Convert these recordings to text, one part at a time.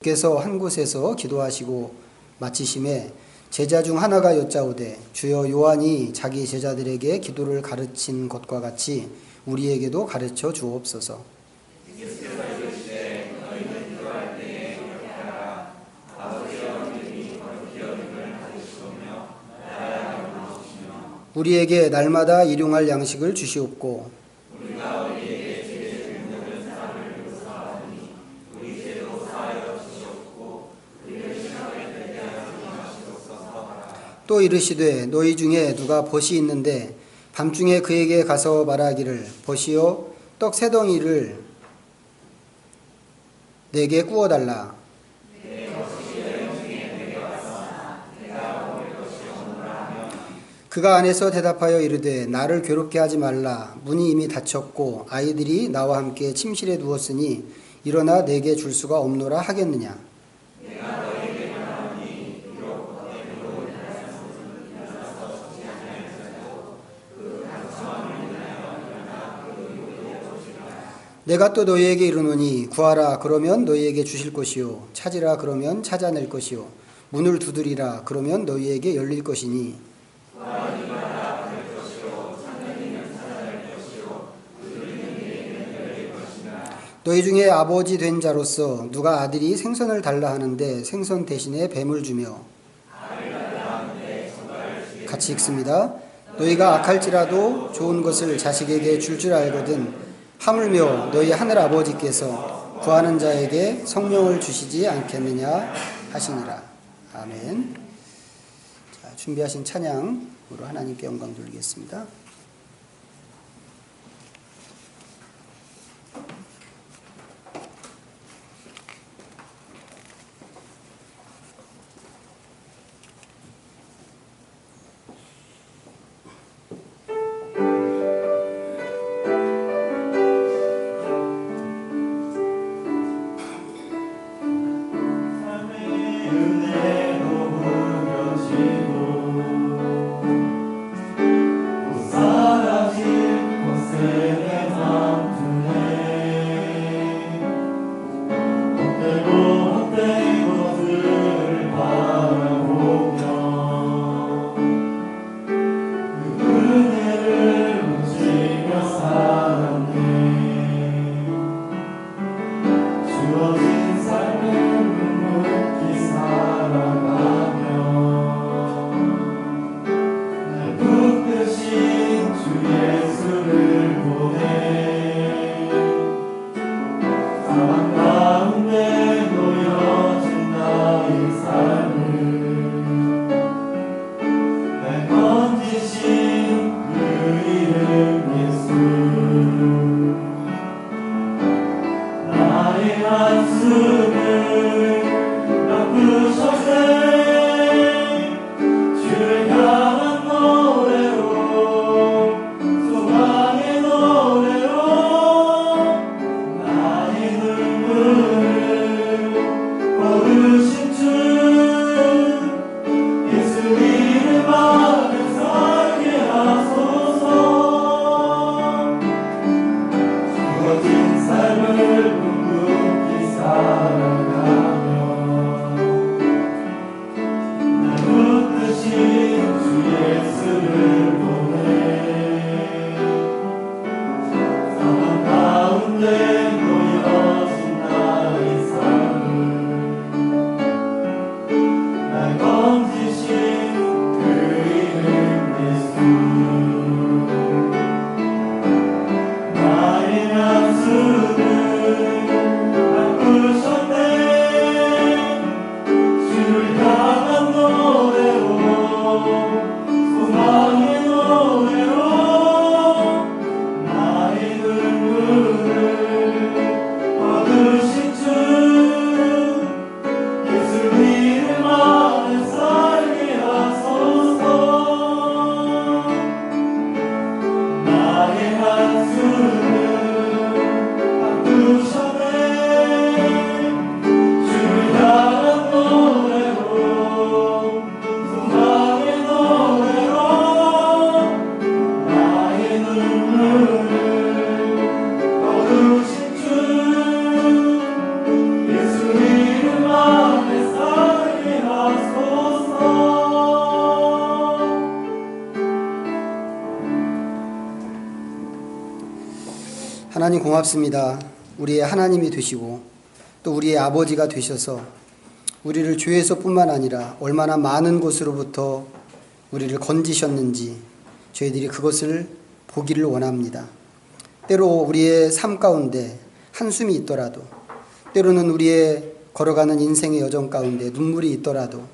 께서 한 곳에서 기도하시고 마치심에 제자 중 하나가 여짜오되 주여 요한이 자기 제자들에게 기도를 가르친 것과 같이 우리에게도 가르쳐 주옵소서. 우리에게 날마다 일용할 양식을 주시옵고 또 이르시되 너희 중에 누가 벗이 있는데 밤중에 그에게 가서 말하기를 벗이여 떡 세 덩이를 내게 구워달라. 그가 안에서 대답하여 이르되 나를 괴롭게 하지 말라. 문이 이미 닫혔고 아이들이 나와 함께 침실에 누웠으니 일어나 내게 줄 수가 없노라 하겠느냐. 내가 또 너희에게 이르노니 구하라 그러면 너희에게 주실 것이요 찾으라 그러면 찾아낼 것이요 문을 두드리라 그러면 너희에게 열릴 것이니 너희 중에 아버지 된 자로서 누가 아들이 생선을 달라 하는데 생선 대신에 뱀을 주며 같이 읽습니다. 너희가 악할지라도 좋은 것을 자식에게 줄 알거든 하물며 너희 하늘 아버지께서 구하는 자에게 성령을 주시지 않겠느냐 하시니라. 아멘. 자, 준비하신 찬양으로 하나님께 영광 돌리겠습니다. 하나님 고맙습니다. 우리의 하나님이 되시고 또 우리의 아버지가 되셔서 우리를 죄에서뿐만 아니라 얼마나 많은 곳으로부터 우리를 건지셨는지 저희들이 그것을 보기를 원합니다. 때로 우리의 삶 가운데 한숨이 있더라도, 때로는 우리의 걸어가는 인생의 여정 가운데 눈물이 있더라도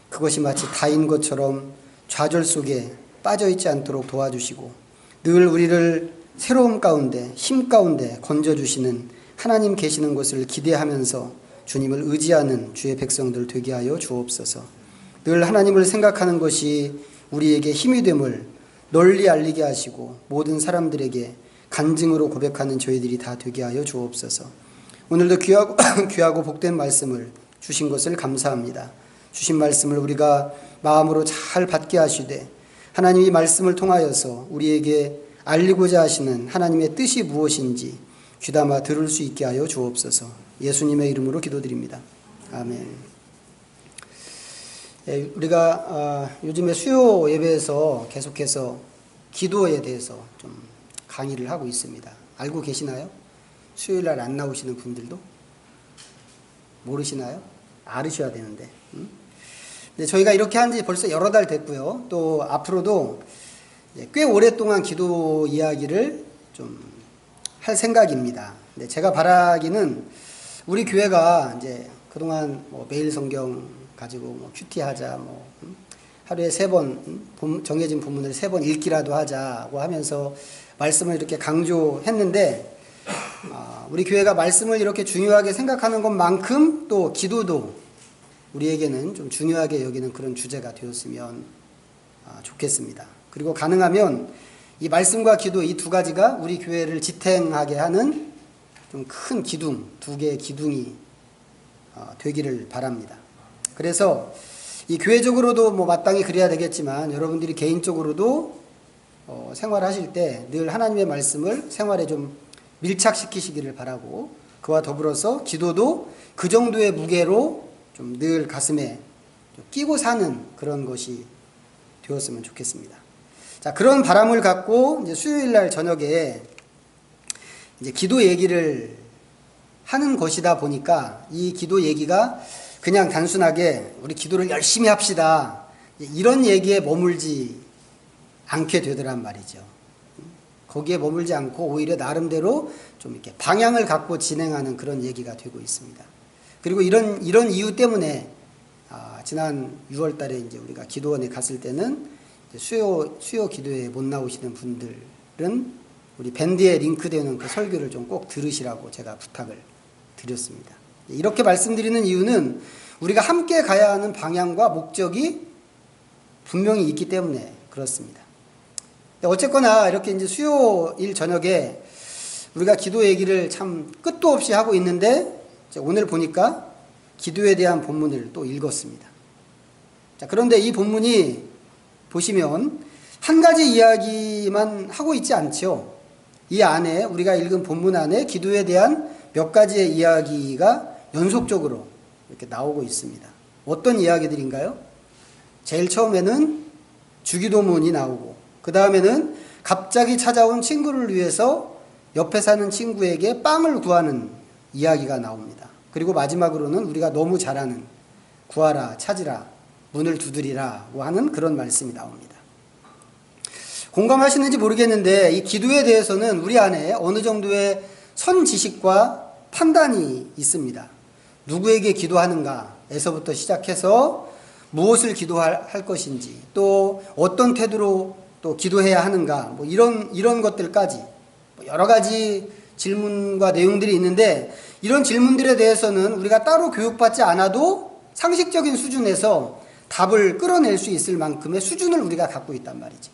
그것이 마치 다인 것처럼 좌절 속에 빠져있지 않도록 도와주시고 늘 우리를 새로움 가운데, 힘 가운데 건져주시는 하나님 계시는 것을 기대하면서 주님을 의지하는 주의 백성들 되게 하여 주옵소서. 늘 하나님을 생각하는 것이 우리에게 힘이 됨을 널리 알리게 하시고 모든 사람들에게 간증으로 고백하는 저희들이 다 되게 하여 주옵소서. 오늘도 귀하고 복된 말씀을 주신 것을 감사합니다. 주신 말씀을 우리가 마음으로 잘 받게 하시되 하나님이 말씀을 통하여서 우리에게 알리고자 하시는 하나님의 뜻이 무엇인지 귀담아 들을 수 있게 하여 주옵소서. 예수님의 이름으로 기도드립니다. 아멘. 우리가 요즘에 수요 예배에서 계속해서 기도에 대해서 좀 강의를 하고 있습니다. 알고 계시나요? 수요일 날 안 나오시는 분들도 모르시나요? 알으셔야 되는데. 근데 저희가 이렇게 한 지 벌써 여러 달 됐고요. 또 앞으로도 꽤 오랫동안 기도 이야기를 좀 할 생각입니다. 근데 제가 바라기는 우리 교회가 이제 그동안 뭐 매일 성경 가지고 뭐 큐티하자, 뭐 하루에 3번 정해진 본문을 3번 읽기라도 하자고 하면서 말씀을 이렇게 강조했는데 우리 교회가 말씀을 이렇게 중요하게 생각하는 것만큼 또 기도도 우리에게는 좀 중요하게 여기는 그런 주제가 되었으면 좋겠습니다. 그리고 가능하면 이 말씀과 기도 이 두 가지가 우리 교회를 지탱하게 하는 좀 큰 기둥, 2개의 기둥이 되기를 바랍니다. 그래서 이 교회적으로도 뭐 마땅히 그래야 되겠지만 여러분들이 개인적으로도 생활하실 때 늘 하나님의 말씀을 생활에 좀 밀착시키시기를 바라고 그와 더불어서 기도도 그 정도의 무게로 좀 늘 가슴에 끼고 사는 그런 것이 되었으면 좋겠습니다. 자, 그런 바람을 갖고 이제 수요일 날 저녁에 이제 기도 얘기를 하는 것이다 보니까 이 기도 얘기가 그냥 단순하게 우리 기도를 열심히 합시다 이런 얘기에 머물지 않게 되더란 말이죠. 거기에 머물지 않고 오히려 나름대로 좀 이렇게 방향을 갖고 진행하는 그런 얘기가 되고 있습니다. 그리고 이런 이유 때문에 지난 6월 달에 이제 우리가 기도원에 갔을 때는 수요 기도에 못 나오시는 분들은 우리 밴드에 링크되는 그 설교를 좀 꼭 들으시라고 제가 부탁을 드렸습니다. 이렇게 말씀드리는 이유는 우리가 함께 가야 하는 방향과 목적이 분명히 있기 때문에 그렇습니다. 어쨌거나 이렇게 이제 수요일 저녁에 우리가 기도 얘기를 참 끝도 없이 하고 있는데 오늘 보니까 기도에 대한 본문을 또 읽었습니다. 자, 그런데 이 본문이 보시면 한 가지 이야기만 하고 있지 않죠. 이 안에 우리가 읽은 본문 안에 기도에 대한 몇 가지의 이야기가 연속적으로 이렇게 나오고 있습니다. 어떤 이야기들인가요? 제일 처음에는 주기도문이 나오고 그 다음에는 갑자기 찾아온 친구를 위해서 옆에 사는 친구에게 빵을 구하는 이야기가 나옵니다. 그리고 마지막으로는 우리가 너무 잘 아는 구하라, 찾으라, 문을 두드리라고 하는 그런 말씀이 나옵니다. 공감하시는지 모르겠는데 이 기도에 대해서는 우리 안에 어느 정도의 선지식과 판단이 있습니다. 누구에게 기도하는가에서부터 시작해서 무엇을 기도할 것인지 또 어떤 태도로 또 기도해야 하는가 뭐 이런 것들까지 여러 가지 질문과 내용들이 있는데 이런 질문들에 대해서는 우리가 따로 교육받지 않아도 상식적인 수준에서 답을 끌어낼 수 있을 만큼의 수준을 우리가 갖고 있단 말이죠.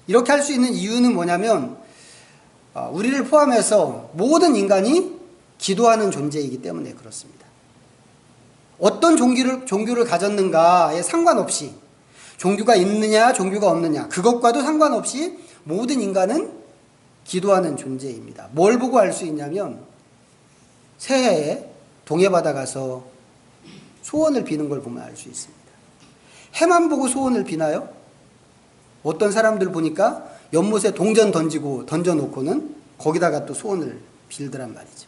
이렇게 할 수 있는 이유는 뭐냐면 우리를 포함해서 모든 인간이 기도하는 존재이기 때문에 그렇습니다. 어떤 종교를 가졌는가에 상관없이 종교가 있느냐 종교가 없느냐 그것과도 상관없이 모든 인간은 기도하는 존재입니다. 뭘 보고 알 수 있냐면 새해에 동해바다 가서 소원을 비는 걸 보면 알 수 있습니다. 해만 보고 소원을 비나요? 어떤 사람들 보니까 연못에 동전 던져놓고는 거기다가 또 소원을 빌더란 말이죠.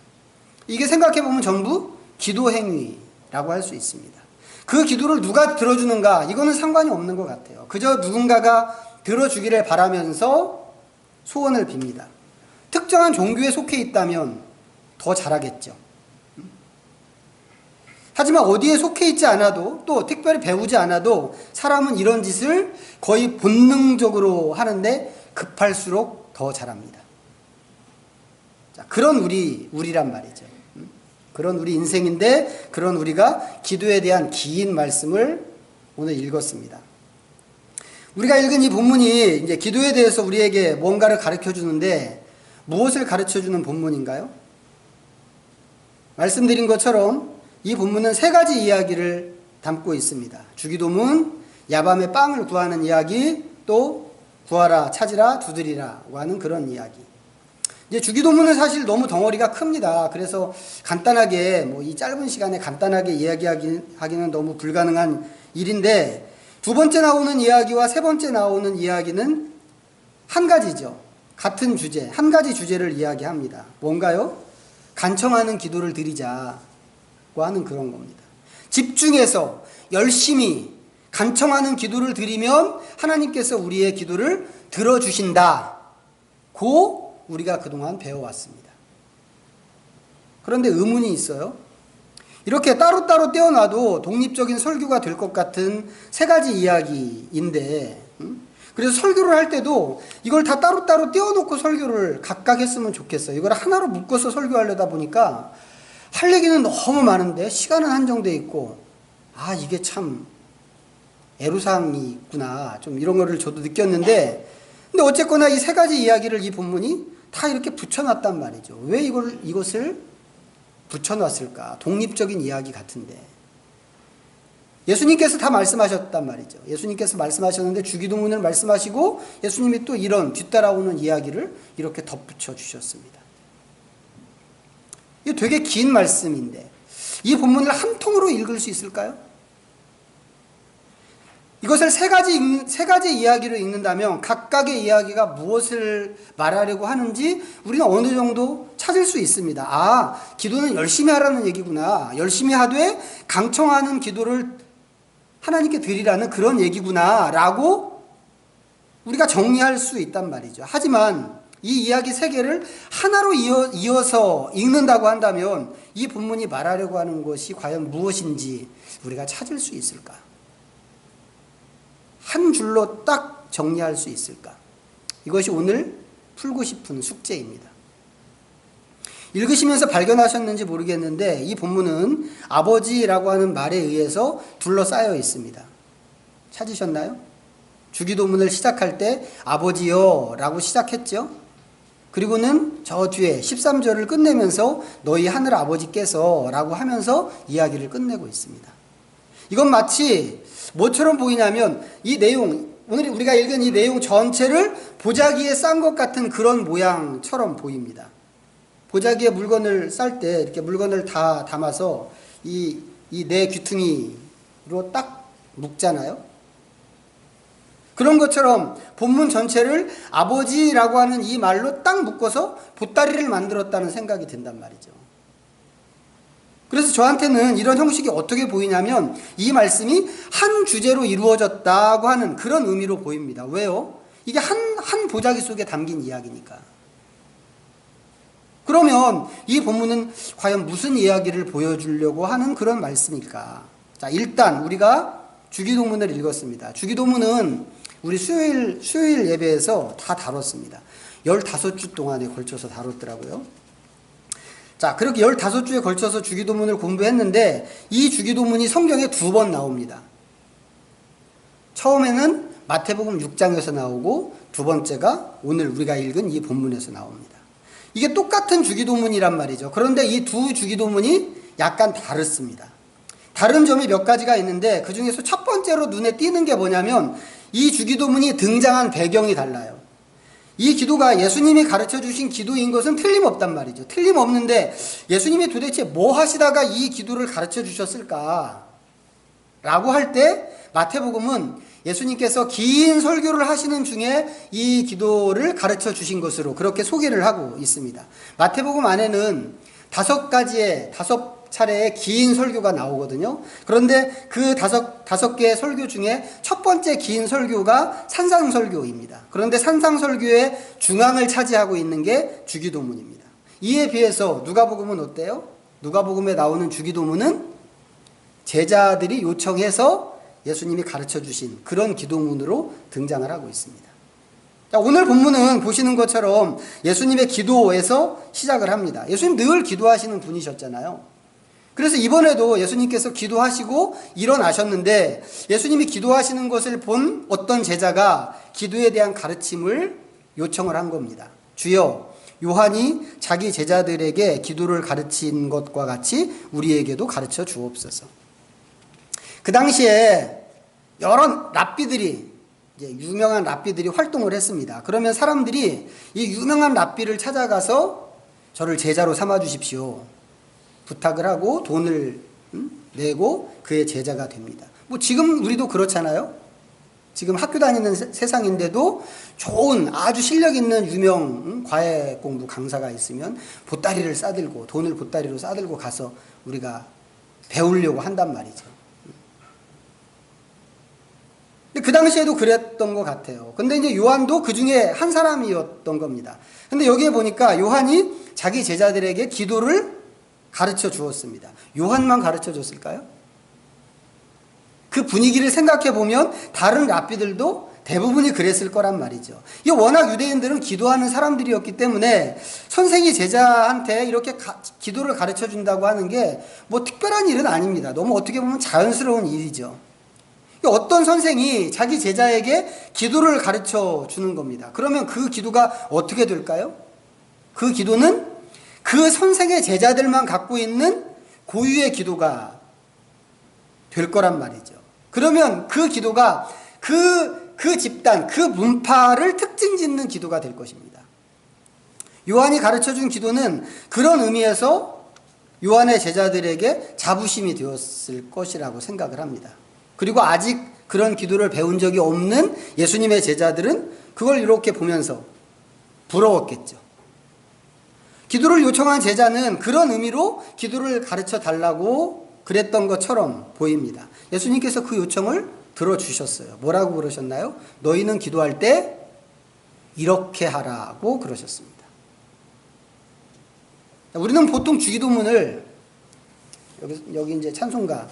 이게 생각해보면 전부 기도 행위라고 할 수 있습니다. 그 기도를 누가 들어주는가, 이거는 상관이 없는 것 같아요. 그저 누군가가 들어주기를 바라면서 소원을 빕니다. 특정한 종교에 속해 있다면 더 잘하겠죠. 하지만 어디에 속해 있지 않아도, 또 특별히 배우지 않아도 사람은 이런 짓을 거의 본능적으로 하는데 급할수록 더 잘합니다. 자, 그런 우리란 말이죠. 그런 우리 인생인데, 그런 우리가 기도에 대한 긴 말씀을 오늘 읽었습니다. 우리가 읽은 이 본문이 이제 기도에 대해서 우리에게 뭔가를 가르쳐 주는데, 무엇을 가르쳐 주는 본문인가요? 말씀드린 것처럼 이 본문은 세 가지 이야기를 담고 있습니다. 주기도문, 야밤에 빵을 구하는 이야기, 또 구하라, 찾으라, 두드리라고 하는 그런 이야기. 이제 주기도문은 사실 너무 덩어리가 큽니다. 그래서 간단하게 이 짧은 시간에 간단하게 이야기하기는 너무 불가능한 일인데, 두 번째 나오는 이야기와 세 번째 나오는 이야기는 한 가지죠. 같은 주제, 한 가지 주제를 이야기합니다. 뭔가요? 간청하는 기도를 드리자고 하는 그런 겁니다. 집중해서 열심히 간청하는 기도를 드리면 하나님께서 우리의 기도를 들어주신다고 우리가 그동안 배워왔습니다. 그런데 의문이 있어요. 이렇게 따로따로 떼어놔도 독립적인 설교가 될 것 같은 세 가지 이야기인데, 그래서 설교를 할 때도 이걸 다 따로따로 떼어놓고 설교를 각각 했으면 좋겠어요. 이걸 하나로 묶어서 설교하려다 보니까 할 얘기는 너무 많은데 시간은 한정돼 있고, 이게 참 애로사항이 있구나, 좀 이런 거를 저도 느꼈는데, 근데 어쨌거나 이 세 가지 이야기를 이 본문이 다 이렇게 붙여놨단 말이죠. 왜 이것을 붙여놨을까? 독립적인 이야기 같은데. 예수님께서 다 말씀하셨단 말이죠. 예수님께서 말씀하셨는데 주기도문을 말씀하시고 예수님이 또 이런 뒤따라오는 이야기를 이렇게 덧붙여 주셨습니다. 이거 되게 긴 말씀인데 이 본문을 한 통으로 읽을 수 있을까요? 이것을 세 가지 이야기로 읽는다면 각각의 이야기가 무엇을 말하려고 하는지 우리는 어느 정도 찾을 수 있습니다. 기도는 열심히 하라는 얘기구나. 열심히 하되 강청하는 기도를 하나님께 드리라는 그런 얘기구나 라고 우리가 정리할 수 있단 말이죠. 하지만 이 이야기 세 개를 하나로 이어서 읽는다고 한다면 이 본문이 말하려고 하는 것이 과연 무엇인지 우리가 찾을 수 있을까? 한 줄로 딱 정리할 수 있을까? 이것이 오늘 풀고 싶은 숙제입니다. 읽으시면서 발견하셨는지 모르겠는데 이 본문은 아버지라고 하는 말에 의해서 둘러싸여 있습니다. 찾으셨나요? 주기도문을 시작할 때 아버지여 라고 시작했죠. 그리고는 저 뒤에 13절을 끝내면서 너희 하늘 아버지께서 라고 하면서 이야기를 끝내고 있습니다. 이건 마치 뭐처럼 보이냐면 이 내용, 오늘 우리가 읽은 이 내용 전체를 보자기에 싼 것 같은 그런 모양처럼 보입니다. 보자기에 물건을 쌀 때 이렇게 물건을 다 담아서 이 내 귀퉁이로 딱 묶잖아요. 그런 것처럼 본문 전체를 아버지라고 하는 이 말로 딱 묶어서 보따리를 만들었다는 생각이 든단 말이죠. 그래서 저한테는 이런 형식이 어떻게 보이냐면 이 말씀이 한 주제로 이루어졌다고 하는 그런 의미로 보입니다. 왜요? 이게 한 보자기 속에 담긴 이야기니까. 그러면 이 본문은 과연 무슨 이야기를 보여주려고 하는 그런 말씀일까? 자, 일단 우리가 주기도문을 읽었습니다. 주기도문은 우리 수요일 예배에서 다 다뤘습니다. 15주 동안에 걸쳐서 다뤘더라고요. 자, 그렇게 15주에 걸쳐서 주기도문을 공부했는데 이 주기도문이 성경에 2번 나옵니다. 처음에는 마태복음 6장에서 나오고 두 번째가 오늘 우리가 읽은 이 본문에서 나옵니다. 이게 똑같은 주기도문이란 말이죠. 그런데 이 두 주기도문이 약간 다릅니다. 다른 점이 몇 가지가 있는데 그 중에서 첫 번째로 눈에 띄는 게 뭐냐면 이 주기도문이 등장한 배경이 달라요. 이 기도가 예수님이 가르쳐 주신 기도인 것은 틀림없단 말이죠. 틀림없는데 예수님이 도대체 뭐 하시다가 이 기도를 가르쳐 주셨을까? 라고 할 때 마태복음은 예수님께서 긴 설교를 하시는 중에 이 기도를 가르쳐 주신 것으로 그렇게 소개를 하고 있습니다. 마태복음 안에는 5차례의 긴 설교가 나오거든요. 그런데 그 다섯 개의 설교 중에 첫 번째 긴 설교가 산상설교입니다. 그런데 산상설교의 중앙을 차지하고 있는 게 주기도문입니다. 이에 비해서 누가복음은 어때요? 누가복음에 나오는 주기도문은 제자들이 요청해서 예수님이 가르쳐 주신 그런 기도문으로 등장을 하고 있습니다. 자, 오늘 본문은 보시는 것처럼 예수님의 기도에서 시작을 합니다. 예수님 늘 기도하시는 분이셨잖아요. 그래서 이번에도 예수님께서 기도하시고 일어나셨는데 예수님이 기도하시는 것을 본 어떤 제자가 기도에 대한 가르침을 요청을 한 겁니다. 주여, 요한이 자기 제자들에게 기도를 가르친 것과 같이 우리에게도 가르쳐 주옵소서. 그 당시에 여러 랍비들이, 유명한 랍비들이 활동을 했습니다. 그러면 사람들이 이 유명한 랍비를 찾아가서 저를 제자로 삼아 주십시오 부탁을 하고 돈을 내고 그의 제자가 됩니다. 뭐 지금 우리도 그렇잖아요. 지금 학교 다니는 세상인데도 좋은 아주 실력 있는 유명 과외 공부 강사가 있으면 보따리를 싸들고 돈을 보따리로 싸들고 가서 우리가 배우려고 한단 말이죠. 근데 그 당시에도 그랬던 것 같아요. 근데 이제 요한도 그 중에 한 사람이었던 겁니다. 근데 여기에 보니까 요한이 자기 제자들에게 기도를 가르쳐 주었습니다. 요한만 가르쳐 줬을까요? 그 분위기를 생각해 보면 다른 랍비들도 대부분이 그랬을 거란 말이죠. 이게 워낙 유대인들은 기도하는 사람들이었기 때문에 선생이 제자한테 이렇게 기도를 가르쳐 준다고 하는 게 뭐 특별한 일은 아닙니다. 너무 어떻게 보면 자연스러운 일이죠. 어떤 선생이 자기 제자에게 기도를 가르쳐 주는 겁니다. 그러면 그 기도가 어떻게 될까요? 그 기도는 그 선생의 제자들만 갖고 있는 고유의 기도가 될 거란 말이죠. 그러면 그 기도가 그 집단, 그 문파를 특징 짓는 기도가 될 것입니다. 요한이 가르쳐 준 기도는 그런 의미에서 요한의 제자들에게 자부심이 되었을 것이라고 생각을 합니다. 그리고 아직 그런 기도를 배운 적이 없는 예수님의 제자들은 그걸 이렇게 보면서 부러웠겠죠. 기도를 요청한 제자는 그런 의미로 기도를 가르쳐 달라고 그랬던 것처럼 보입니다. 예수님께서 그 요청을 들어주셨어요. 뭐라고 그러셨나요? 너희는 기도할 때 이렇게 하라고 그러셨습니다. 우리는 보통 주기도문을 여기 이제 찬송가,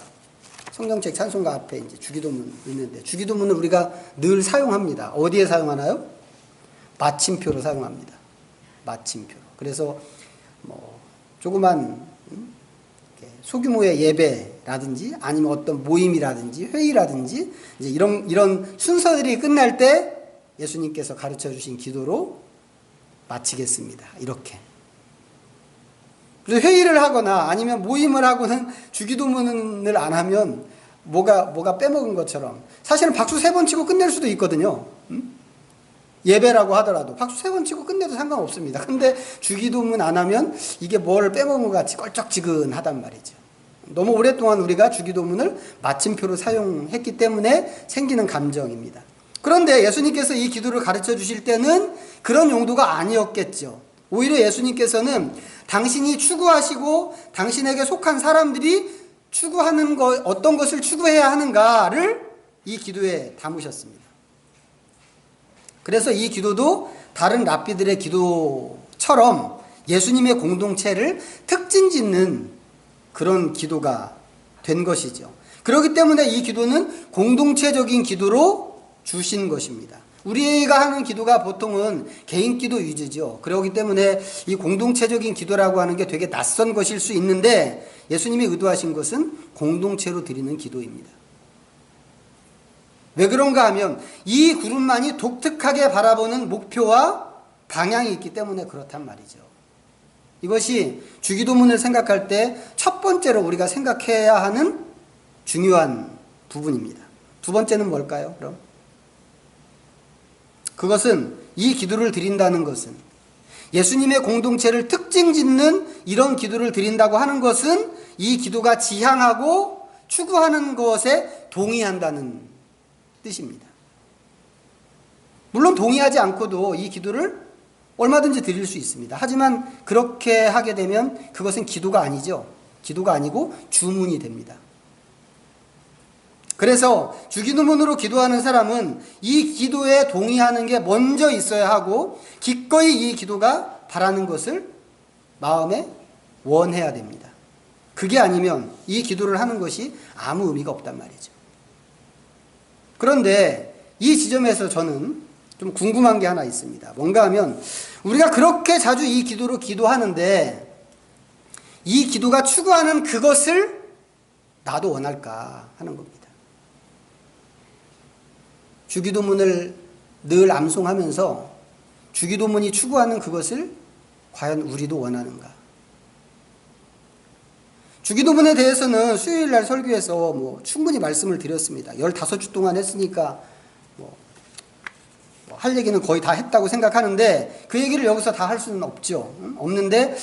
성경책 찬송가 앞에 이제 주기도문 있는데 주기도문을 우리가 늘 사용합니다. 어디에 사용하나요? 마침표로 사용합니다. 마침표로. 그래서 뭐 조그만 소규모의 예배라든지 아니면 어떤 모임이라든지 회의라든지 이제 이런 순서들이 끝날 때 예수님께서 가르쳐 주신 기도로 마치겠습니다. 이렇게. 그래서 회의를 하거나 아니면 모임을 하고는 주기도문을 안 하면 뭐가 빼먹은 것처럼 사실은 박수 3번 치고 끝낼 수도 있거든요. 예배라고 하더라도 박수 3번 치고 끝내도 상관없습니다. 근데 주기도문 안 하면 이게 뭘 빼먹은 것 같이 껄쩍지근하단 말이죠. 너무 오랫동안 우리가 주기도문을 마침표로 사용했기 때문에 생기는 감정입니다. 그런데 예수님께서 이 기도를 가르쳐 주실 때는 그런 용도가 아니었겠죠. 오히려 예수님께서는 당신이 추구하시고 당신에게 속한 사람들이 추구하는 것, 어떤 것을 추구해야 하는가를 이 기도에 담으셨습니다. 그래서 이 기도도 다른 랍비들의 기도처럼 예수님의 공동체를 특징 짓는 그런 기도가 된 것이죠. 그렇기 때문에 이 기도는 공동체적인 기도로 주신 것입니다. 우리가 하는 기도가 보통은 개인 기도 위주죠. 그렇기 때문에 이 공동체적인 기도라고 하는 게 되게 낯선 것일 수 있는데 예수님이 의도하신 것은 공동체로 드리는 기도입니다. 왜 그런가 하면 이 그룹만이 독특하게 바라보는 목표와 방향이 있기 때문에 그렇단 말이죠. 이것이 주기도문을 생각할 때 첫 번째로 우리가 생각해야 하는 중요한 부분입니다. 두 번째는 뭘까요? 그럼 그것은 이 기도를 드린다는 것은 예수님의 공동체를 특징 짓는 이런 기도를 드린다고 하는 것은 이 기도가 지향하고 추구하는 것에 동의한다는 뜻입니다. 물론 동의하지 않고도 이 기도를 얼마든지 드릴 수 있습니다. 하지만 그렇게 하게 되면 그것은 기도가 아니죠. 기도가 아니고 주문이 됩니다. 그래서 주기도문으로 기도하는 사람은 이 기도에 동의하는 게 먼저 있어야 하고 기꺼이 이 기도가 바라는 것을 마음에 원해야 됩니다. 그게 아니면 이 기도를 하는 것이 아무 의미가 없단 말이죠. 그런데 이 지점에서 저는 좀 궁금한 게 하나 있습니다. 뭔가 하면 우리가 그렇게 자주 이 기도로 기도하는데 이 기도가 추구하는 그것을 나도 원할까 하는 겁니다. 주기도문을 늘 암송하면서 주기도문이 추구하는 그것을 과연 우리도 원하는가? 주기도문에 대해서는 수요일날 설교에서 충분히 말씀을 드렸습니다. 15주 동안 했으니까 할 얘기는 거의 다 했다고 생각하는데 그 얘기를 여기서 다 할 수는 없죠. 없는데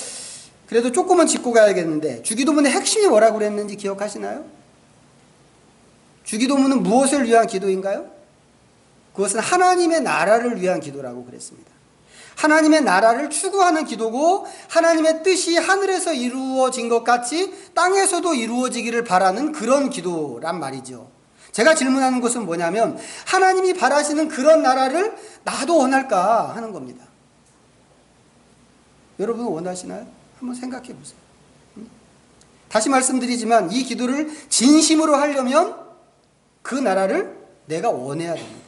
그래도 조금은 짚고 가야겠는데 주기도문의 핵심이 뭐라고 그랬는지 기억하시나요? 주기도문은 무엇을 위한 기도인가요? 그것은 하나님의 나라를 위한 기도라고 그랬습니다. 하나님의 나라를 추구하는 기도고 하나님의 뜻이 하늘에서 이루어진 것 같이 땅에서도 이루어지기를 바라는 그런 기도란 말이죠. 제가 질문하는 것은 뭐냐면 하나님이 바라시는 그런 나라를 나도 원할까 하는 겁니다. 여러분 원하시나요? 한번 생각해 보세요. 다시 말씀드리지만 이 기도를 진심으로 하려면 그 나라를 내가 원해야 됩니다.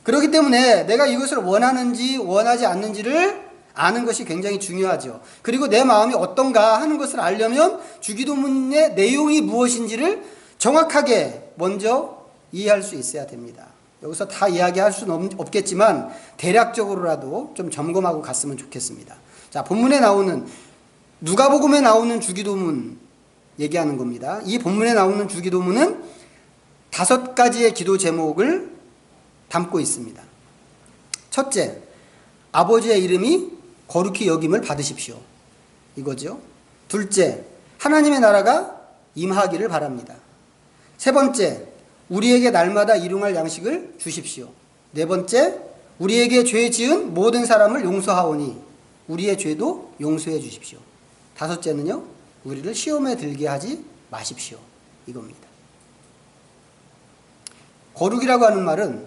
그렇기 때문에 내가 이것을 원하는지 원하지 않는지를 아는 것이 굉장히 중요하죠. 그리고 내 마음이 어떤가 하는 것을 알려면 주기도문의 내용이 무엇인지를 정확하게 먼저 이해할 수 있어야 됩니다. 여기서 다 이야기할 수는 없겠지만 대략적으로라도 좀 점검하고 갔으면 좋겠습니다. 자, 본문에 나오는 누가복음에 나오는 주기도문 얘기하는 겁니다. 이 본문에 나오는 주기도문은 5가지의 기도 제목을 담고 있습니다. 첫째, 아버지의 이름이 거룩히 여김을 받으십시오. 이거죠. 둘째, 하나님의 나라가 임하기를 바랍니다. 세 번째, 우리에게 날마다 일용할 양식을 주십시오. 네 번째, 우리에게 죄 지은 모든 사람을 용서하오니 우리의 죄도 용서해 주십시오. 다섯째는요, 우리를 시험에 들게 하지 마십시오. 이겁니다. 거룩이라고 하는 말은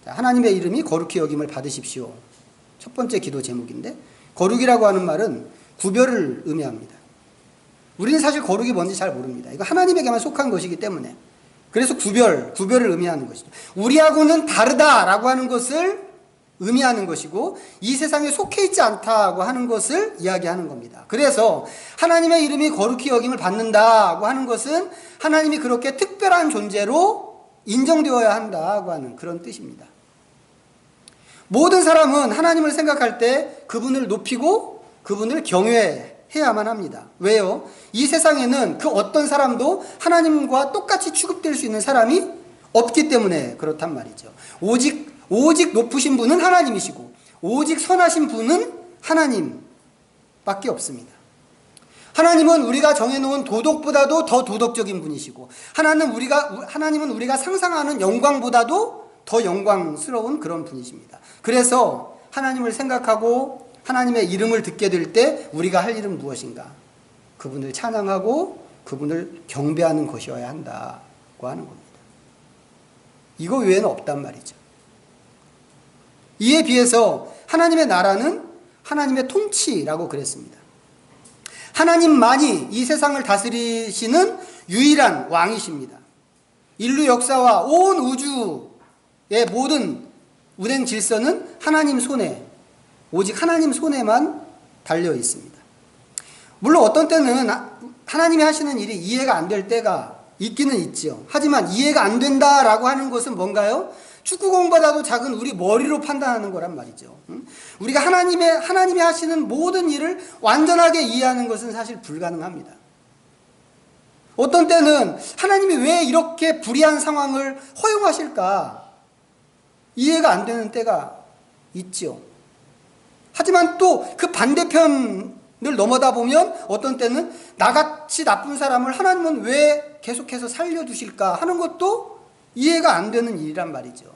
하나님의 이름이 거룩히 여김을 받으십시오. 첫 번째 기도 제목인데 거룩이라고 하는 말은 구별을 의미합니다. 우리는 사실 거룩이 뭔지 잘 모릅니다. 이거 하나님에게만 속한 것이기 때문에 그래서 구별을 의미하는 것이죠. 우리하고는 다르다라고 하는 것을 의미하는 것이고 이 세상에 속해 있지 않다고 하는 것을 이야기하는 겁니다. 그래서 하나님의 이름이 거룩히 여김을 받는다고 하는 것은 하나님이 그렇게 특별한 존재로 인정되어야 한다고 하는 그런 뜻입니다. 모든 사람은 하나님을 생각할 때 그분을 높이고 그분을 경외해야만 합니다. 왜요? 이 세상에는 그 어떤 사람도 하나님과 똑같이 취급될 수 있는 사람이 없기 때문에 그렇단 말이죠. 오직 높으신 분은 하나님이시고 오직 선하신 분은 하나님밖에 없습니다. 하나님은 우리가 정해놓은 도덕보다도 더 도덕적인 분이시고 하나님은 우리가 상상하는 영광보다도 더 영광스러운 그런 분이십니다. 그래서 하나님을 생각하고 하나님의 이름을 듣게 될 때 우리가 할 일은 무엇인가? 그분을 찬양하고 그분을 경배하는 것이어야 한다고 하는 겁니다. 이거 외에는 없단 말이죠. 이에 비해서 하나님의 나라는 하나님의 통치라고 그랬습니다. 하나님만이 이 세상을 다스리시는 유일한 왕이십니다. 인류 역사와 온 우주의 모든 운행 질서는 하나님 손에, 오직 하나님 손에만 달려 있습니다. 물론 어떤 때는 하나님이 하시는 일이 이해가 안 될 때가 있기는 있죠. 하지만 이해가 안 된다라고 하는 것은 뭔가요? 축구공보다도 작은 우리 머리로 판단하는 거란 말이죠. 우리가 하나님이 하시는 모든 일을 완전하게 이해하는 것은 사실 불가능합니다. 어떤 때는 하나님이 왜 이렇게 불의한 상황을 허용하실까 이해가 안 되는 때가 있죠. 하지만 또 그 반대편을 넘어다 보면 어떤 때는 나같이 나쁜 사람을 하나님은 왜 계속해서 살려두실까 하는 것도 이해가 안 되는 일이란 말이죠.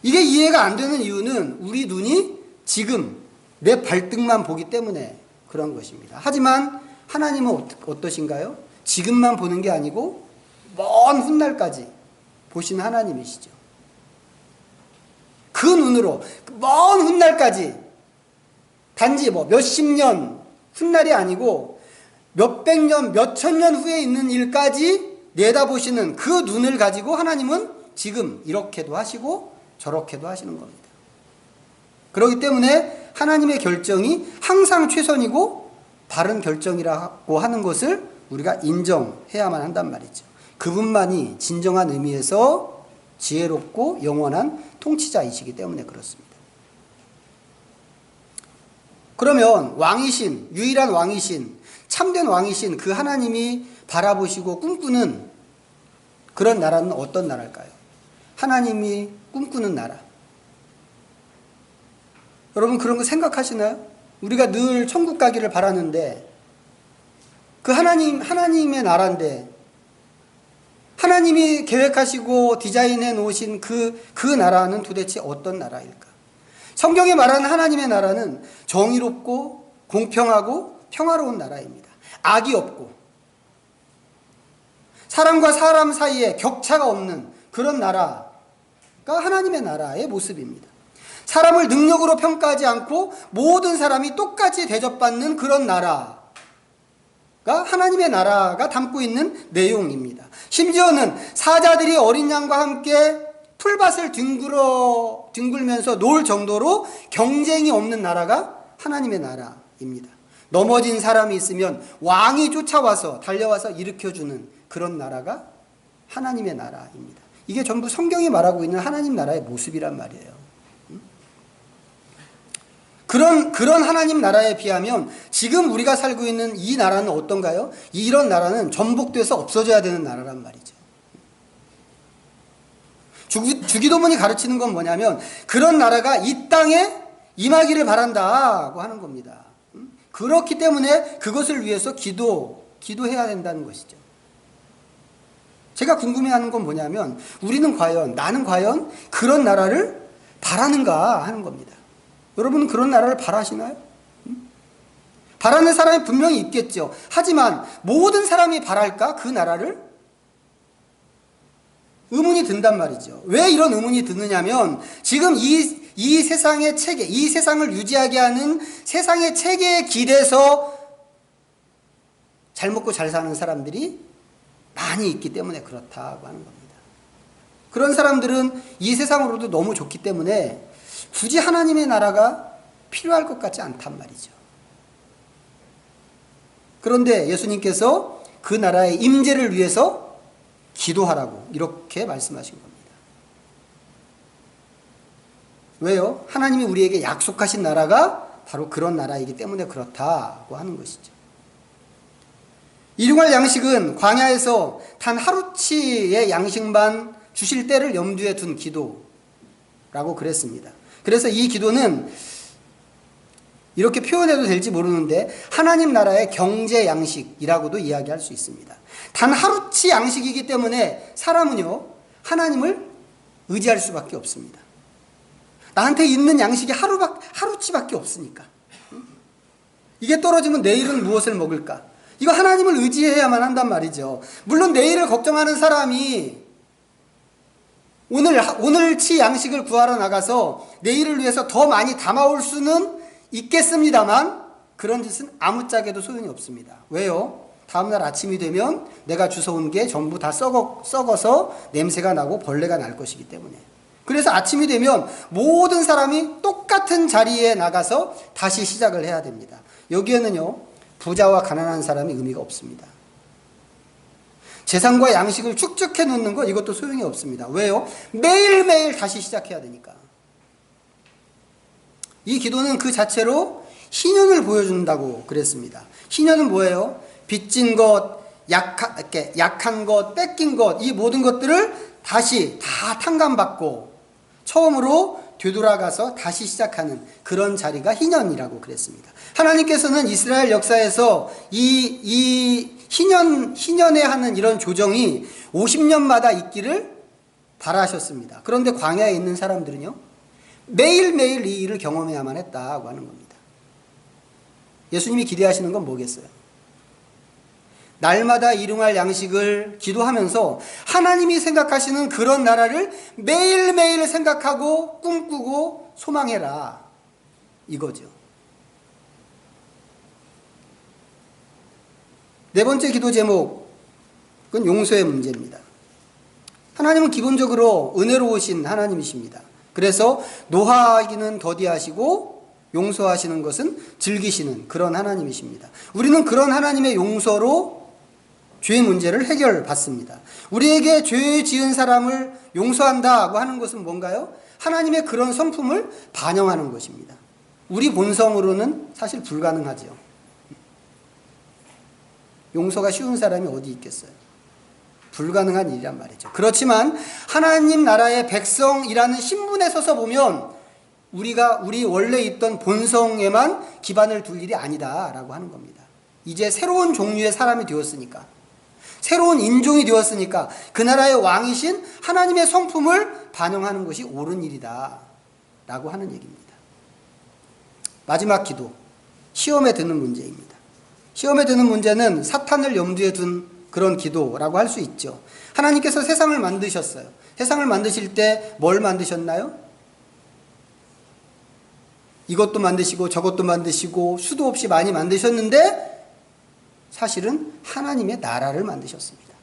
이게 이해가 안 되는 이유는 우리 눈이 지금 내 발등만 보기 때문에 그런 것입니다. 하지만 하나님은 어떠신가요? 지금만 보는 게 아니고 먼 훗날까지 보시는 하나님이시죠. 그 눈으로 먼 훗날까지 단지 몇십 년 훗날이 아니고 몇백 년, 몇천 년 후에 있는 일까지 내다보시는 그 눈을 가지고 하나님은 지금 이렇게도 하시고 저렇게도 하시는 겁니다. 그렇기 때문에 하나님의 결정이 항상 최선이고 바른 결정이라고 하는 것을 우리가 인정해야만 한단 말이죠. 그분만이 진정한 의미에서 지혜롭고 영원한 통치자이시기 때문에 그렇습니다. 그러면 왕이신, 유일한 왕이신, 참된 왕이신 그 하나님이 바라보시고 꿈꾸는 그런 나라는 어떤 나라일까요? 하나님이 꿈꾸는 나라. 여러분 그런 거 생각하시나요? 우리가 늘 천국 가기를 바라는데 그 하나님의 나라인데 하나님이 계획하시고 디자인해 놓으신 그 나라는 도대체 어떤 나라일까? 성경에 말하는 하나님의 나라는 정의롭고 공평하고 평화로운 나라입니다. 악이 없고 사람과 사람 사이에 격차가 없는 그런 나라가 하나님의 나라의 모습입니다. 사람을 능력으로 평가하지 않고 모든 사람이 똑같이 대접받는 그런 나라가 하나님의 나라가 담고 있는 내용입니다. 심지어는 사자들이 어린 양과 함께 풀밭을 뒹굴면서 놀 정도로 경쟁이 없는 나라가 하나님의 나라입니다. 넘어진 사람이 있으면 왕이 쫓아와서 달려와서 일으켜주는 그런 나라가 하나님의 나라입니다. 이게 전부 성경이 말하고 있는 하나님 나라의 모습이란 말이에요. 그런 하나님 나라에 비하면 지금 우리가 살고 있는 이 나라는 어떤가요? 이런 나라는 전복돼서 없어져야 되는 나라란 말이죠. 주기도문이 가르치는 건 뭐냐면 그런 나라가 이 땅에 임하기를 바란다고 하는 겁니다. 그렇기 때문에 그것을 위해서 기도해야 된다는 것이죠. 제가 궁금해하는 건 뭐냐면 나는 과연 그런 나라를 바라는가 하는 겁니다. 여러분은 그런 나라를 바라시나요? 바라는 사람이 분명히 있겠죠. 하지만 모든 사람이 바랄까? 그 나라를? 의문이 든단 말이죠. 왜 이런 의문이 드느냐면 지금 이 세상의 체계, 이 세상을 유지하게 하는 세상의 체계에 기대서 잘 먹고 잘 사는 사람들이 많이 있기 때문에 그렇다고 하는 겁니다. 그런 사람들은 이 세상으로도 너무 좋기 때문에 굳이 하나님의 나라가 필요할 것 같지 않단 말이죠. 그런데 예수님께서 그 나라의 임재를 위해서 기도하라고 이렇게 말씀하신 겁니다. 왜요? 하나님이 우리에게 약속하신 나라가 바로 그런 나라이기 때문에 그렇다고 하는 것이죠. 일용할 양식은 광야에서 단 하루치의 양식만 주실 때를 염두에 둔 기도라고 그랬습니다. 그래서 이 기도는 이렇게 표현해도 될지 모르는데 하나님 나라의 경제 양식이라고도 이야기할 수 있습니다. 단 하루치 양식이기 때문에 사람은요 하나님을 의지할 수밖에 없습니다. 나한테 있는 양식이 하루치밖에 없으니까. 이게 떨어지면 내일은 무엇을 먹을까? 이거 하나님을 의지해야만 한단 말이죠. 물론 내일을 걱정하는 사람이 오늘치 양식을 구하러 나가서 내일을 위해서 더 많이 담아올 수는 있겠습니다만 그런 짓은 아무짝에도 소용이 없습니다. 왜요? 다음날 아침이 되면 내가 주워온 게 전부 다 썩어서 냄새가 나고 벌레가 날 것이기 때문에. 그래서 아침이 되면 모든 사람이 똑같은 자리에 나가서 다시 시작을 해야 됩니다. 여기에는요 부자와 가난한 사람이 의미가 없습니다. 재산과 양식을 축적해 놓는 것 이것도 소용이 없습니다. 왜요? 매일매일 다시 시작해야 되니까. 이 기도는 그 자체로 희년을 보여준다고 그랬습니다. 희년은 뭐예요? 빚진 것, 약한 것, 뺏긴 것, 이 모든 것들을 다시 다 탕감받고 처음으로 되돌아가서 다시 시작하는 그런 자리가 희년이라고 그랬습니다. 하나님께서는 이스라엘 역사에서 이 희년에 하는 이런 조정이 50년마다 있기를 바라셨습니다. 그런데 광야에 있는 사람들은요, 매일매일 이 일을 경험해야만 했다고 하는 겁니다. 예수님이 기대하시는 건 뭐겠어요? 날마다 일용할 양식을 기도하면서 하나님이 생각하시는 그런 나라를 매일매일 생각하고 꿈꾸고 소망해라, 이거죠. 네 번째 기도 제목은 용서의 문제입니다. 하나님은 기본적으로 은혜로우신 하나님이십니다. 그래서 노하기는 더디하시고 용서하시는 것은 즐기시는 그런 하나님이십니다. 우리는 그런 하나님의 용서로 죄의 문제를 해결받습니다. 우리에게 죄 지은 사람을 용서한다고 하는 것은 뭔가요? 하나님의 그런 성품을 반영하는 것입니다. 우리 본성으로는 사실 불가능하죠. 용서가 쉬운 사람이 어디 있겠어요? 불가능한 일이란 말이죠. 그렇지만 하나님 나라의 백성이라는 신분에 서서 보면 우리 원래 있던 본성에만 기반을 둘 일이 아니다라고 하는 겁니다. 이제 새로운 종류의 사람이 되었으니까, 새로운 인종이 되었으니까 그 나라의 왕이신 하나님의 성품을 반영하는 것이 옳은 일이다 라고 하는 얘기입니다. 마지막 기도, 시험에 드는 문제입니다. 시험에 드는 문제는 사탄을 염두에 둔 그런 기도라고 할 수 있죠. 하나님께서 세상을 만드셨어요. 세상을 만드실 때 뭘 만드셨나요? 이것도 만드시고 저것도 만드시고 수도 없이 많이 만드셨는데 사실은 하나님의 나라를 만드셨습니다.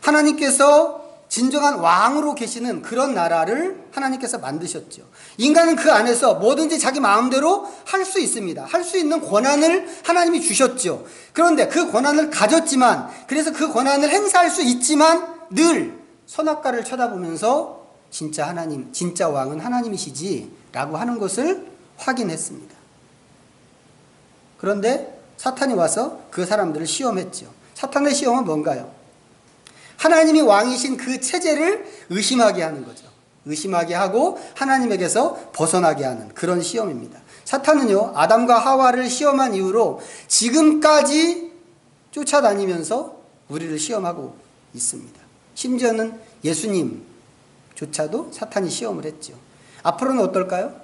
하나님께서 진정한 왕으로 계시는 그런 나라를 하나님께서 만드셨죠. 인간은 그 안에서 뭐든지 자기 마음대로 할 수 있습니다. 할 수 있는 권한을 하나님이 주셨죠. 그런데 그 권한을 가졌지만, 그래서 그 권한을 행사할 수 있지만 늘 선악과를 쳐다보면서 진짜 하나님, 진짜 왕은 하나님이시지 라고 하는 것을 확인했습니다. 그런데 사탄이 와서 그 사람들을 시험했죠. 사탄의 시험은 뭔가요? 하나님이 왕이신 그 체제를 의심하게 하는 거죠. 의심하게 하고 하나님에게서 벗어나게 하는 그런 시험입니다. 사탄은요, 아담과 하와를 시험한 이후로 지금까지 쫓아다니면서 우리를 시험하고 있습니다. 심지어는 예수님조차도 사탄이 시험을 했죠. 앞으로는 어떨까요?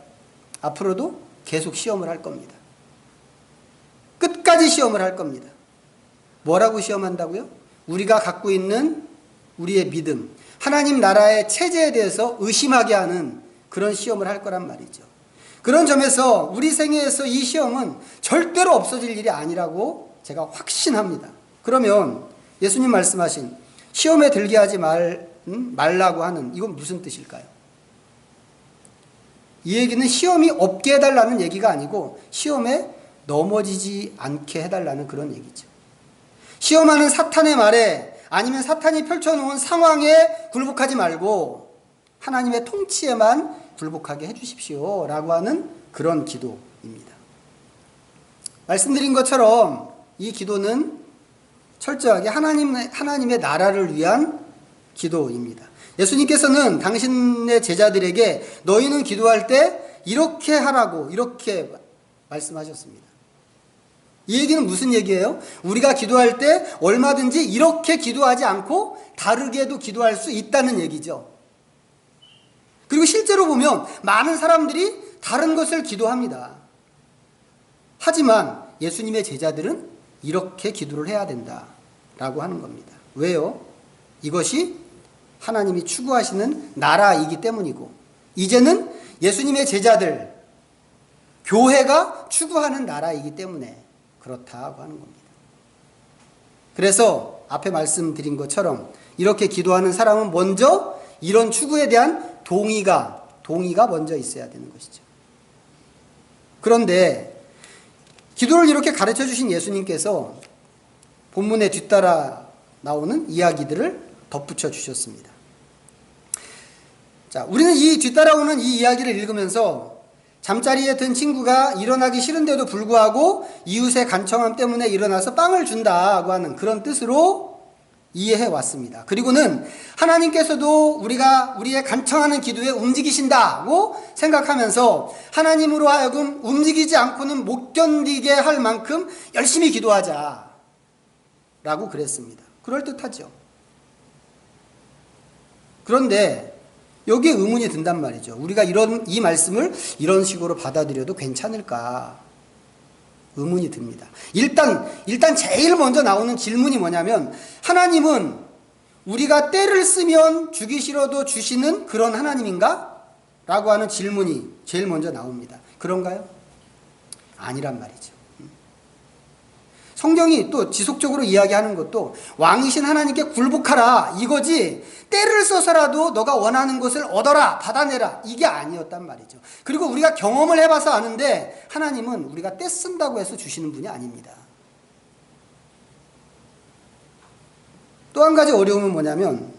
앞으로도 계속 시험을 할 겁니다. 끝까지 시험을 할 겁니다. 뭐라고 시험한다고요? 우리가 갖고 있는 우리의 믿음, 하나님 나라의 체제에 대해서 의심하게 하는 그런 시험을 할 거란 말이죠. 그런 점에서 우리 생애에서 이 시험은 절대로 없어질 일이 아니라고 제가 확신합니다. 그러면 예수님 말씀하신 시험에 들게 하지 말라고 하는, 이건 무슨 뜻일까요? 이 얘기는 시험이 없게 해달라는 얘기가 아니고 시험에 넘어지지 않게 해달라는 그런 얘기죠. 시험하는 사탄의 말에, 아니면 사탄이 펼쳐놓은 상황에 굴복하지 말고 하나님의 통치에만 굴복하게 해주십시오 라고 하는 그런 기도입니다. 말씀드린 것처럼 이 기도는 철저하게 하나님의 나라를 위한 기도입니다. 예수님께서는 당신의 제자들에게 너희는 기도할 때 이렇게 하라고 이렇게 말씀하셨습니다. 이 얘기는 무슨 얘기예요? 우리가 기도할 때 얼마든지 이렇게 기도하지 않고 다르게도 기도할 수 있다는 얘기죠. 그리고 실제로 보면 많은 사람들이 다른 것을 기도합니다. 하지만 예수님의 제자들은 이렇게 기도를 해야 된다라고 하는 겁니다. 왜요? 이것이 하나님이 추구하시는 나라이기 때문이고, 이제는 예수님의 제자들, 교회가 추구하는 나라이기 때문에 그렇다고 하는 겁니다. 그래서 앞에 말씀드린 것처럼 이렇게 기도하는 사람은 먼저 이런 추구에 대한 동의가 먼저 있어야 되는 것이죠. 그런데 기도를 이렇게 가르쳐 주신 예수님께서 본문에 뒤따라 나오는 이야기들을 덧붙여 주셨습니다. 자, 우리는 이 뒤따라오는 이 이야기를 읽으면서 잠자리에 든 친구가 일어나기 싫은데도 불구하고 이웃의 간청함 때문에 일어나서 빵을 준다고 하는 그런 뜻으로 이해해 왔습니다. 그리고는 하나님께서도 우리의 간청하는 기도에 움직이신다고 생각하면서 하나님으로 하여금 움직이지 않고는 못 견디게 할 만큼 열심히 기도하자 라고 그랬습니다. 그럴듯하죠. 그런데 여기에 의문이 든단 말이죠. 우리가 이 말씀을 이런 식으로 받아들여도 괜찮을까? 의문이 듭니다. 일단 제일 먼저 나오는 질문이 뭐냐면, 하나님은 우리가 때를 쓰면 주기 싫어도 주시는 그런 하나님인가? 라고 하는 질문이 제일 먼저 나옵니다. 그런가요? 아니란 말이죠. 성경이 또 지속적으로 이야기하는 것도 왕이신 하나님께 굴복하라 이거지, 때를 써서라도 너가 원하는 것을 얻어라, 받아내라, 이게 아니었단 말이죠. 그리고 우리가 경험을 해봐서 아는데 하나님은 우리가 때 쓴다고 해서 주시는 분이 아닙니다. 또 한 가지 어려움은 뭐냐면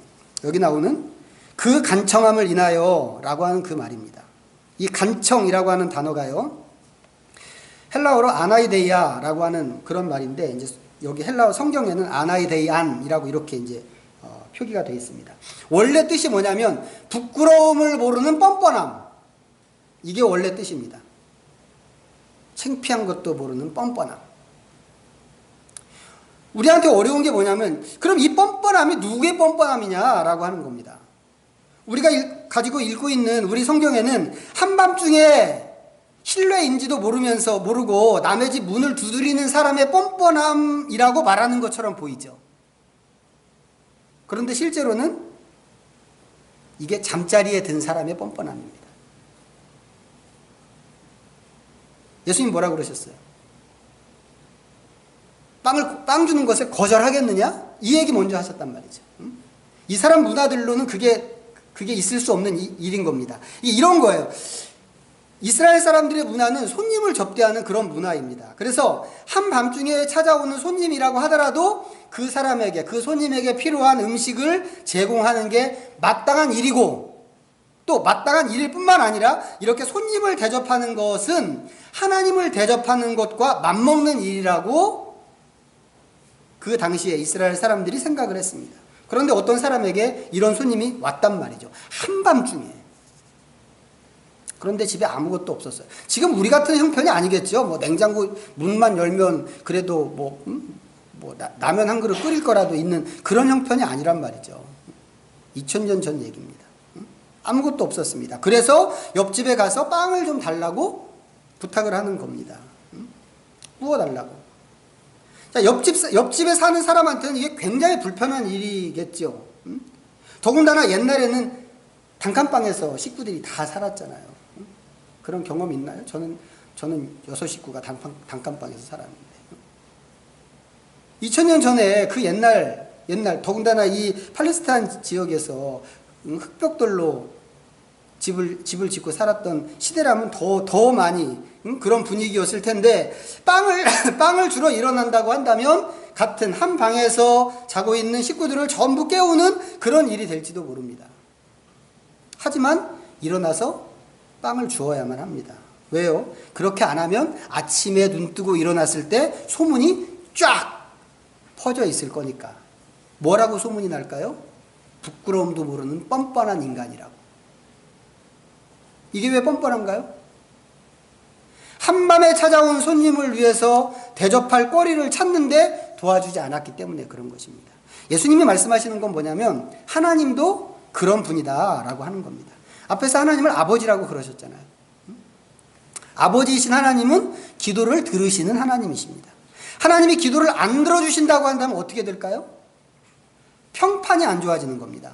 여기 나오는 그 간청함을 인하여 라고 하는 그 말입니다. 이 간청이라고 하는 단어가요, 헬라어로 아나이데이아라고 하는 그런 말인데, 이제 여기 헬라어 성경에는 아나이데이안이라고 이렇게 이제 표기가 되어 있습니다. 원래 뜻이 뭐냐면 부끄러움을 모르는 뻔뻔함, 이게 원래 뜻입니다. 창피한 것도 모르는 뻔뻔함. 우리한테 어려운 게 뭐냐면, 그럼 이 뻔뻔함이 누구의 뻔뻔함이냐라고 하는 겁니다. 우리가 가지고 읽고 있는 우리 성경에는 한밤중에 실외인지도 모르고 남의 집 문을 두드리는 사람의 뻔뻔함이라고 말하는 것처럼 보이죠. 그런데 실제로는 이게 잠자리에 든 사람의 뻔뻔함입니다. 예수님 뭐라고 그러셨어요? 빵 주는 것에 거절하겠느냐? 이 얘기 먼저 하셨단 말이죠. 이 사람 문화들로는 그게 있을 수 없는 일인 겁니다. 이런 거예요. 이스라엘 사람들의 문화는 손님을 접대하는 그런 문화입니다. 그래서 한밤중에 찾아오는 손님이라고 하더라도 그 사람에게, 그 손님에게 필요한 음식을 제공하는 게 마땅한 일이고, 또 마땅한 일일 뿐만 아니라 이렇게 손님을 대접하는 것은 하나님을 대접하는 것과 맞먹는 일이라고 그 당시에 이스라엘 사람들이 생각을 했습니다. 그런데 어떤 사람에게 이런 손님이 왔단 말이죠. 한밤중에. 그런데 집에 아무것도 없었어요. 지금 우리 같은 형편이 아니겠죠. 뭐 냉장고 문만 열면 그래도 라면 한 그릇 끓일 거라도 있는 그런 형편이 아니란 말이죠. 2000년 전 얘기입니다. 아무것도 없었습니다. 그래서 옆집에 가서 빵을 좀 달라고 부탁을 하는 겁니다. 구워달라고. 자, 옆집에 사는 사람한테는 이게 굉장히 불편한 일이겠죠. 더군다나 옛날에는 단칸방에서 식구들이 다 살았잖아요. 그런 경험 있나요? 저는 6식구가 단칸방에서 살았는데. 2000년 전에 그 옛날 더군다나 이 팔레스타인 지역에서 흙벽돌로 집을 짓고 살았던 시대라면 더 많이 그런 분위기였을 텐데, 빵을 주러 일어난다고 한다면 같은 한 방에서 자고 있는 식구들을 전부 깨우는 그런 일이 될지도 모릅니다. 하지만 일어나서 빵을 주어야만 합니다. 왜요? 그렇게 안 하면 아침에 눈 뜨고 일어났을 때 소문이 쫙 퍼져 있을 거니까. 뭐라고 소문이 날까요? 부끄러움도 모르는 뻔뻔한 인간이라고. 이게 왜 뻔뻔한가요? 한밤에 찾아온 손님을 위해서 대접할 거리를 찾는데 도와주지 않았기 때문에 그런 것입니다. 예수님이 말씀하시는 건 뭐냐면 하나님도 그런 분이다 라고 하는 겁니다. 앞에서 하나님을 아버지라고 그러셨잖아요. 아버지이신 하나님은 기도를 들으시는 하나님이십니다. 하나님이 기도를 안 들어주신다고 한다면 어떻게 될까요? 평판이 안 좋아지는 겁니다.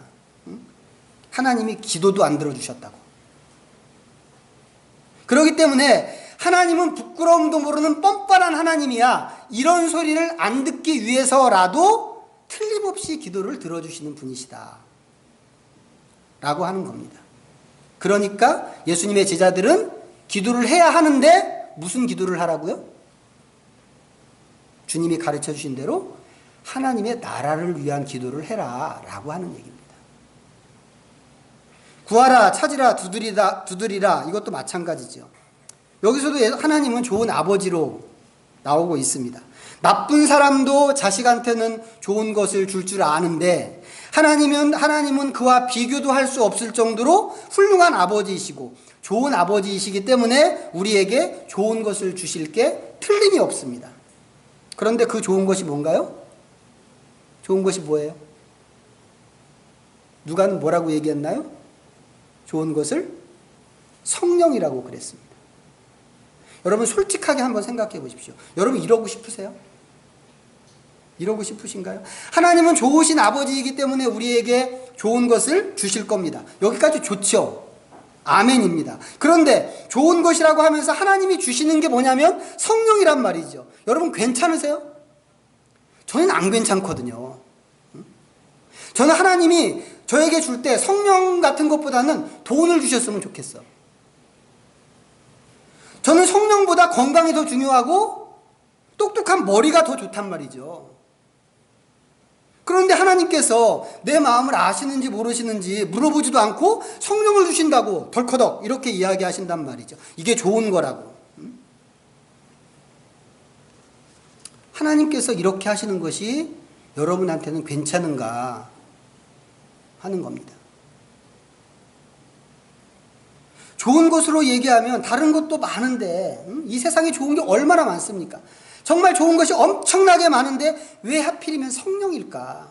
하나님이 기도도 안 들어주셨다고. 그렇기 때문에 하나님은 부끄러움도 모르는 뻔뻔한 하나님이야, 이런 소리를 안 듣기 위해서라도 틀림없이 기도를 들어주시는 분이시다 라고 하는 겁니다. 그러니까 예수님의 제자들은 기도를 해야 하는데 무슨 기도를 하라고요? 주님이 가르쳐 주신 대로 하나님의 나라를 위한 기도를 해라 라고 하는 얘기입니다. 구하라, 찾으라, 두드리라, 이것도 마찬가지죠. 여기서도 하나님은 좋은 아버지로 나오고 있습니다. 나쁜 사람도 자식한테는 좋은 것을 줄 줄 아는데 하나님은 그와 비교도 할 수 없을 정도로 훌륭한 아버지이시고 좋은 아버지이시기 때문에 우리에게 좋은 것을 주실 게 틀림이 없습니다. 그런데 그 좋은 것이 뭔가요? 좋은 것이 뭐예요? 누가는 뭐라고 얘기했나요? 좋은 것을 성령이라고 그랬습니다. 여러분 솔직하게 한번 생각해 보십시오. 여러분 이러고 싶으세요? 이러고 싶으신가요? 하나님은 좋으신 아버지이기 때문에 우리에게 좋은 것을 주실 겁니다. 여기까지 좋죠? 아멘입니다. 그런데 좋은 것이라고 하면서 하나님이 주시는 게 뭐냐면 성령이란 말이죠. 여러분 괜찮으세요? 저는 안 괜찮거든요. 저는 하나님이 저에게 줄 때 성령 같은 것보다는 돈을 주셨으면 좋겠어. 저는 성령보다 건강이 더 중요하고 똑똑한 머리가 더 좋단 말이죠. 그런데 하나님께서 내 마음을 아시는지 모르시는지 물어보지도 않고 성령을 주신다고 덜커덕 이렇게 이야기하신단 말이죠. 이게 좋은 거라고. 하나님께서 이렇게 하시는 것이 여러분한테는 괜찮은가 하는 겁니다. 좋은 것으로 얘기하면 다른 것도 많은데 이 세상에 좋은 게 얼마나 많습니까? 정말 좋은 것이 엄청나게 많은데 왜 하필이면 성령일까?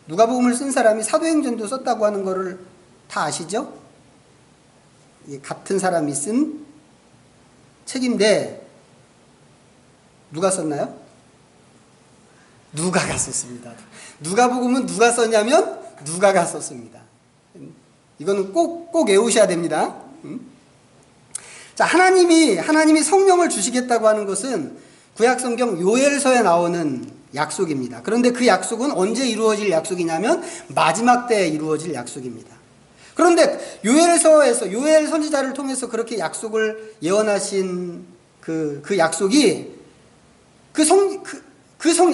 누가복음을 쓴 사람이 사도행전도 썼다고 하는 거를 다 아시죠? 같은 사람이 쓴 책인데 누가 썼나요? 누가가 썼습니다. 누가복음은 누가 썼냐면 누가가 썼습니다. 이거는 꼭 외우셔야 됩니다. 자, 하나님이 성령을 주시겠다고 하는 것은 구약성경 요엘서에 나오는 약속입니다. 그런데 그 약속은 언제 이루어질 약속이냐면 마지막 때에 이루어질 약속입니다. 그런데 요엘서에서 요엘 선지자를 통해서 그렇게 약속을 예언하신 그 약속이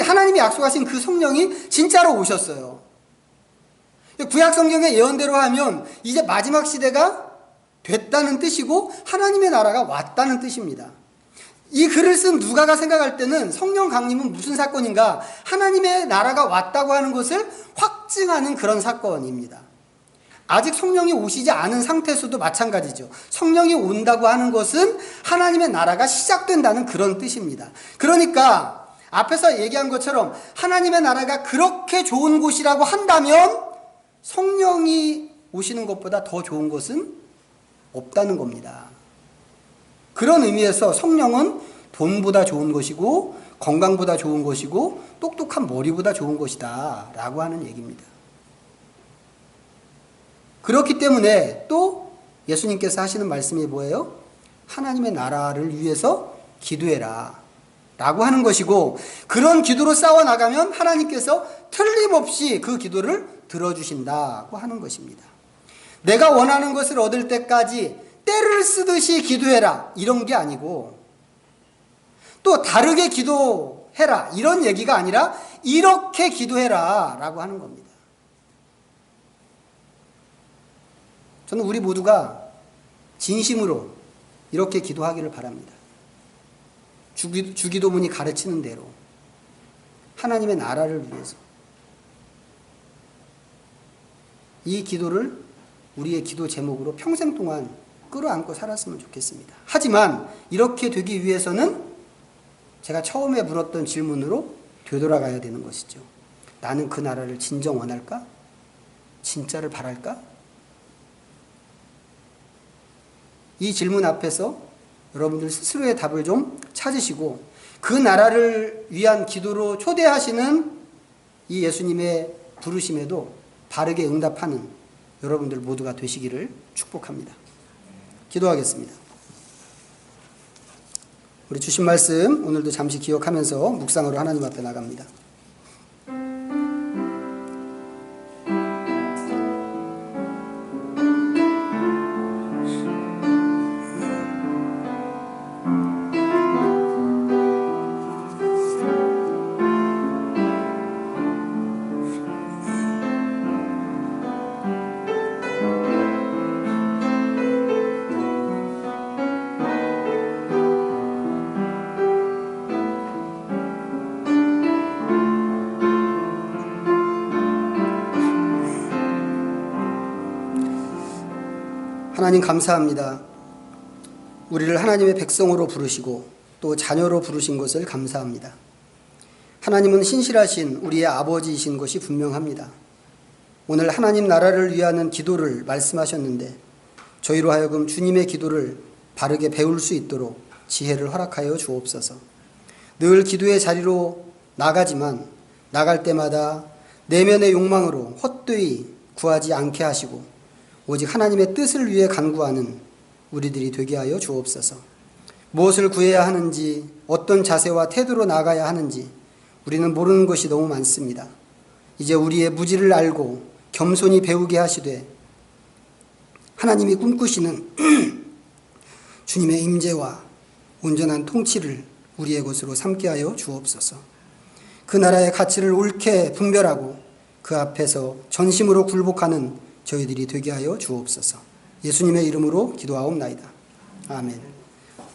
하나님이 약속하신 그 성령이 진짜로 오셨어요. 구약성경의 예언대로 하면 이제 마지막 시대가 됐다는 뜻이고 하나님의 나라가 왔다는 뜻입니다. 이 글을 쓴 누가가 생각할 때는 성령 강림은 무슨 사건인가? 하나님의 나라가 왔다고 하는 것을 확증하는 그런 사건입니다. 아직 성령이 오시지 않은 상태에서도 마찬가지죠. 성령이 온다고 하는 것은 하나님의 나라가 시작된다는 그런 뜻입니다. 그러니까 앞에서 얘기한 것처럼 하나님의 나라가 그렇게 좋은 곳이라고 한다면 성령이 오시는 것보다 더 좋은 것은 없다는 겁니다. 그런 의미에서 성령은 돈보다 좋은 것이고 건강보다 좋은 것이고 똑똑한 머리보다 좋은 것이다 라고 하는 얘기입니다. 그렇기 때문에 또 예수님께서 하시는 말씀이 뭐예요? 하나님의 나라를 위해서 기도해라 라고 하는 것이고 그런 기도로 싸워나가면 하나님께서 틀림없이 그 기도를 들어주신다고 하는 것입니다. 내가 원하는 것을 얻을 때까지 때를 쓰듯이 기도해라 이런 게 아니고 또 다르게 기도해라 이런 얘기가 아니라 이렇게 기도해라 라고 하는 겁니다. 저는 우리 모두가 진심으로 이렇게 기도하기를 바랍니다. 주기도문이 가르치는 대로 하나님의 나라를 위해서 이 기도를 우리의 기도 제목으로 평생 동안 끌어안고 살았으면 좋겠습니다. 하지만 이렇게 되기 위해서는 제가 처음에 물었던 질문으로 되돌아가야 되는 것이죠. 나는 그 나라를 진정 원할까? 진짜를 바랄까? 이 질문 앞에서 여러분들 스스로의 답을 좀 찾으시고 그 나라를 위한 기도로 초대하시는 이 예수님의 부르심에도 바르게 응답하는 여러분들 모두가 되시기를 축복합니다. 기도하겠습니다. 우리 주신 말씀 오늘도 잠시 기억하면서 묵상으로 하나님 앞에 나갑니다. 하나님 감사합니다. 우리를 하나님의 백성으로 부르시고 또 자녀로 부르신 것을 감사합니다. 하나님은 신실하신 우리의 아버지이신 것이 분명합니다. 오늘 하나님 나라를 위하는 기도를 말씀하셨는데 저희로 하여금 주님의 기도를 바르게 배울 수 있도록 지혜를 허락하여 주옵소서. 늘 기도의 자리로 나가지만 나갈 때마다 내면의 욕망으로 헛되이 구하지 않게 하시고 오직 하나님의 뜻을 위해 간구하는 우리들이 되게 하여 주옵소서. 무엇을 구해야 하는지, 어떤 자세와 태도로 나가야 하는지 우리는 모르는 것이 너무 많습니다. 이제 우리의 무지를 알고 겸손히 배우게 하시되 하나님이 꿈꾸시는 주님의 임재와 온전한 통치를 우리의 것으로 삼게 하여 주옵소서. 그 나라의 가치를 옳게 분별하고 그 앞에서 전심으로 굴복하는 저희들이 되게 하여 주옵소서. 예수님의 이름으로 기도하옵나이다. 아멘.